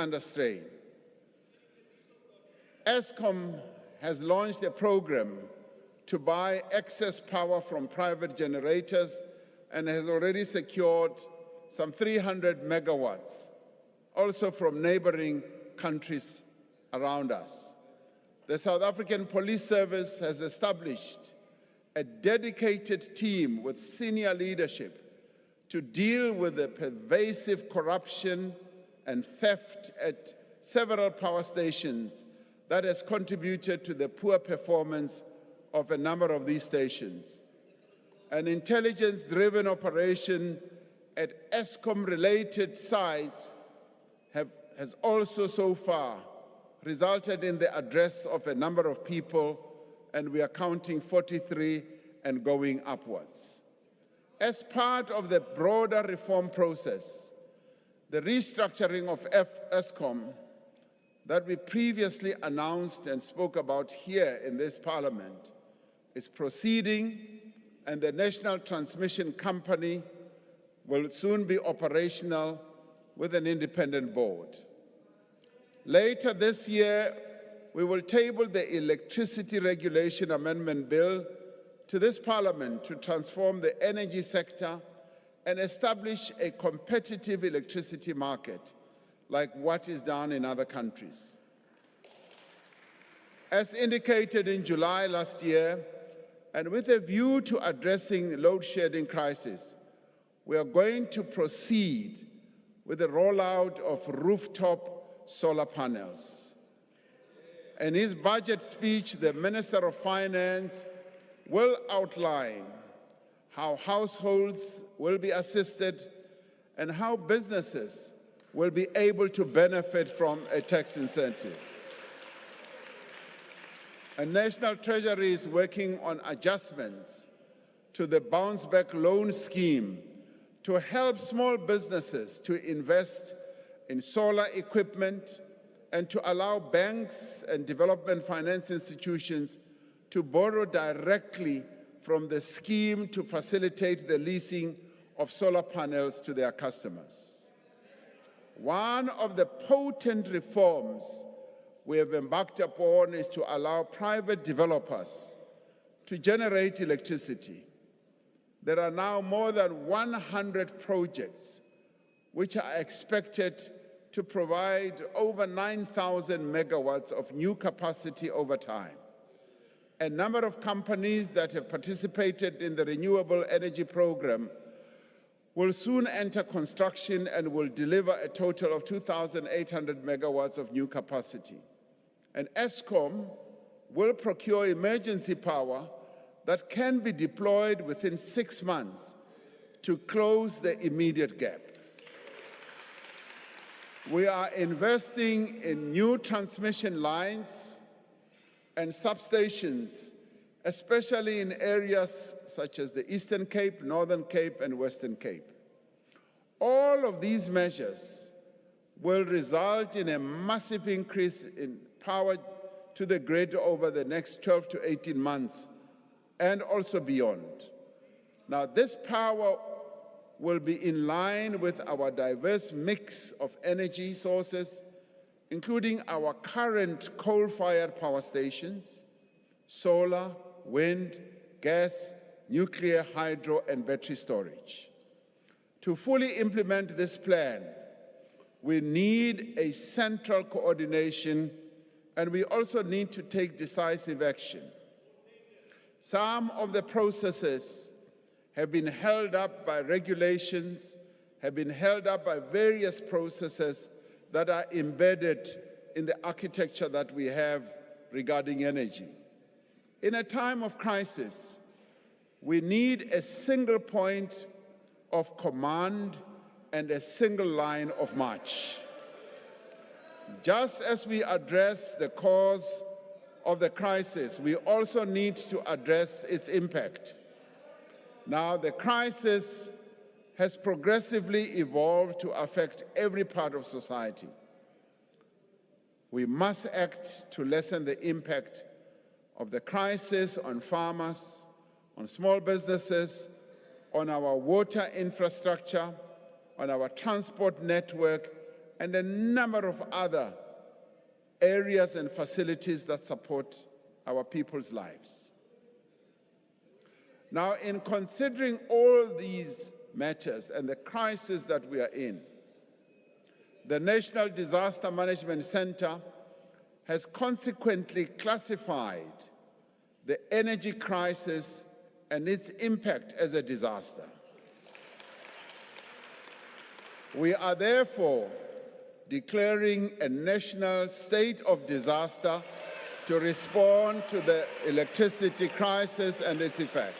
under strain. Eskom has launched a program to buy excess power from private generators and has already secured some 300 megawatts, also from neighboring countries around us. The South African Police Service has established a dedicated team with senior leadership to deal with the pervasive corruption and theft at several power stations that has contributed to the poor performance of a number of these stations. An intelligence-driven operation at Eskom-related sites has also so far resulted in the arrest of a number of people, and we are counting 43 and going upwards. As part of the broader reform process, the restructuring of Eskom that we previously announced and spoke about here in this Parliament is proceeding, and the National Transmission Company will soon be operational with an independent board. Later this year, we will table the Electricity Regulation Amendment Bill to this Parliament to transform the energy sector and establish a competitive electricity market like what is done in other countries. As indicated in July last year, and with a view to addressing load shedding crisis, we are going to proceed with the rollout of rooftop solar panels. In his budget speech, the Minister of Finance will outline how households will be assisted and how businesses will be able to benefit from a tax incentive. And National Treasury is working on adjustments to the Bounce Back Loan Scheme to help small businesses to invest in solar equipment and to allow banks and development finance institutions to borrow directly from the scheme to facilitate the leasing of solar panels to their customers. One of the potent reforms we have embarked upon is to allow private developers to generate electricity. There are now more than 100 projects which are expected to provide over 9,000 megawatts of new capacity over time. A number of companies that have participated in the Renewable Energy Program will soon enter construction and will deliver a total of 2,800 megawatts of new capacity. And Eskom will procure emergency power that can be deployed within 6 months to close the immediate gap. We are investing in new transmission lines and substations, especially in areas such as the Eastern Cape, Northern Cape, and Western Cape. All of these measures will result in a massive increase in power to the grid over the next 12 to 18 months and also beyond. Now, this power will be in line with our diverse mix of energy sources, including our current coal-fired power stations, solar, wind, gas, nuclear, hydro, and battery storage. To fully implement this plan, we need a central coordination, and we also need to take decisive action. Some of the processes have been held up by regulations, have been held up by various processes that are embedded in the architecture that we have regarding energy. In a time of crisis, we need a single point of command and a single line of march. Just as we address the cause of the crisis, we also need to address its impact. Now, the crisis has progressively evolved to affect every part of society. We must act to lessen the impact of the crisis on farmers, on small businesses, on our water infrastructure, on our transport network, and a number of other areas and facilities that support our people's lives. Now, in considering all these matters and the crisis that we are in, the National Disaster Management Center has consequently classified the energy crisis and its impact as a disaster. We are therefore declaring a national state of disaster to respond to the electricity crisis and its effect.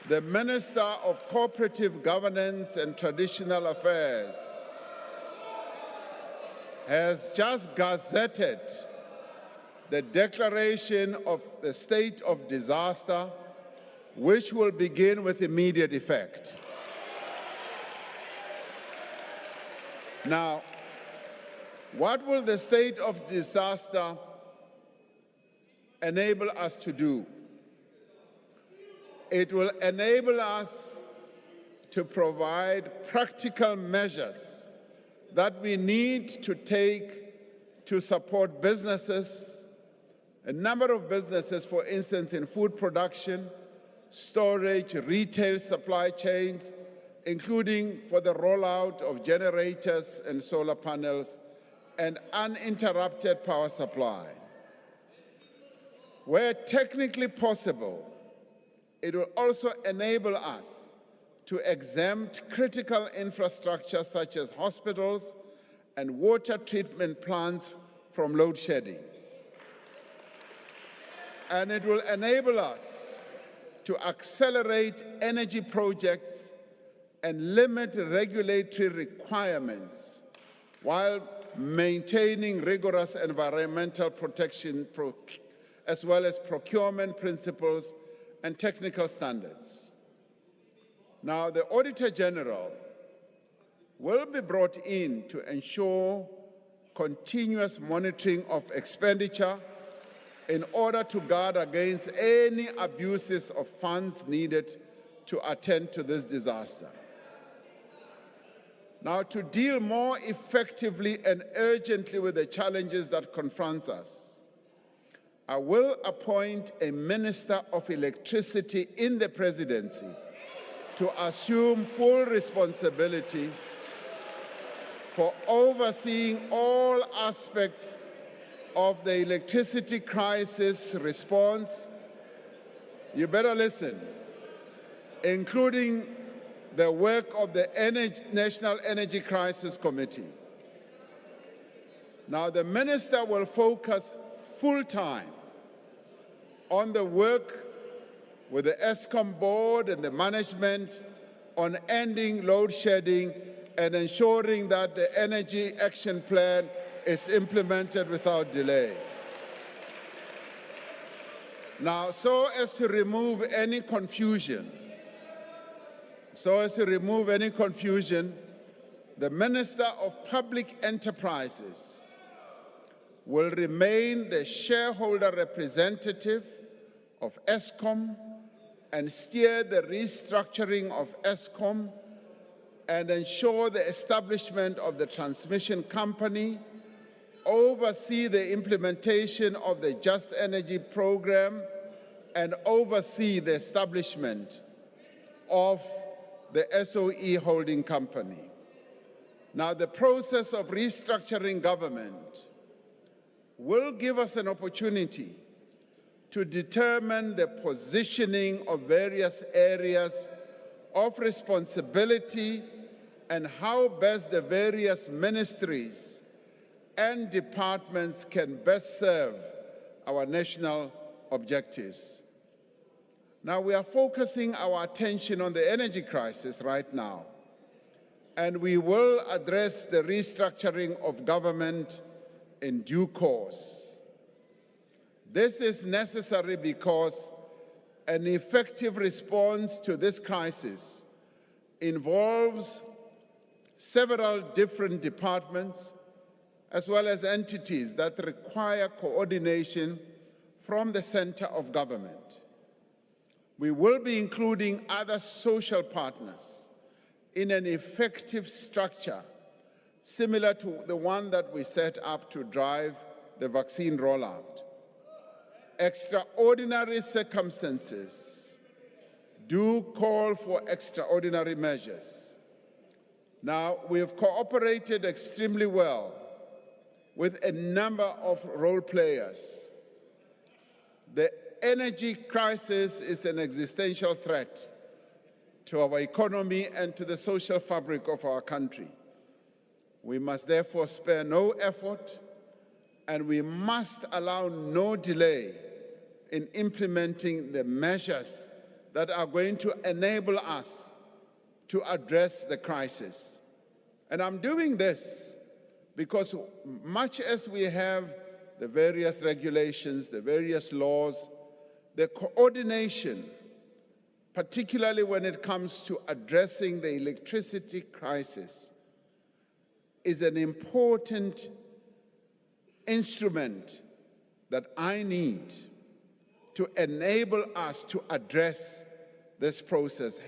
The Minister of Cooperative Governance and Traditional Affairs has just gazetted the declaration of the state of disaster, which will begin with immediate effect. Now, what will the state of disaster enable us to do? It will enable us to provide practical measures that we need to take to support businesses, a number of businesses, for instance, in food production, storage, retail supply chains, including for the rollout of generators and solar panels and uninterrupted power supply. Where technically possible, it will also enable us to exempt critical infrastructure such as hospitals and water treatment plants from load shedding. And it will enable us to accelerate energy projects and limit regulatory requirements while maintaining rigorous environmental protection as well as procurement principles and technical standards. Now, the Auditor General will be brought in to ensure continuous monitoring of expenditure in order to guard against any abuses of funds needed to attend to this disaster. Now, to deal more effectively and urgently with the challenges that confront us, I will appoint a Minister of Electricity in the Presidency to assume full responsibility for overseeing all aspects of the electricity crisis response. You better listen, including the work of the National Energy Crisis Committee. Now, the Minister will focus full-time on the work with the ESCOM board and the management on ending load shedding and ensuring that the Energy Action Plan is implemented without delay. Now, so as to remove any confusion, the Minister of Public Enterprises will remain the shareholder representative of ESCOM and steer the restructuring of ESCOM and ensure the establishment of the transmission company, oversee the implementation of the Just Energy program, and oversee the establishment of the SOE holding company. Now, the process of restructuring government will give us an opportunity to determine the positioning of various areas of responsibility and how best the various ministries and departments can best serve our national objectives. Now, we are focusing our attention on the energy crisis right now, and we will address the restructuring of government in due course. This is necessary because an effective response to this crisis involves several different departments as well as entities that require coordination from the center of government. We will be including other social partners in an effective structure similar to the one that we set up to drive the vaccine rollout. Extraordinary circumstances do call for extraordinary measures. Now, we have cooperated extremely well with a number of role players. The energy crisis is an existential threat to our economy and to the social fabric of our country. We must therefore spare no effort, and we must allow no delay in implementing the measures that are going to enable us to address the crisis. And I'm doing this because much as we have the various regulations, the various laws, the coordination, particularly when it comes to addressing the electricity crisis, is an important instrument that I need to enable us to address this process.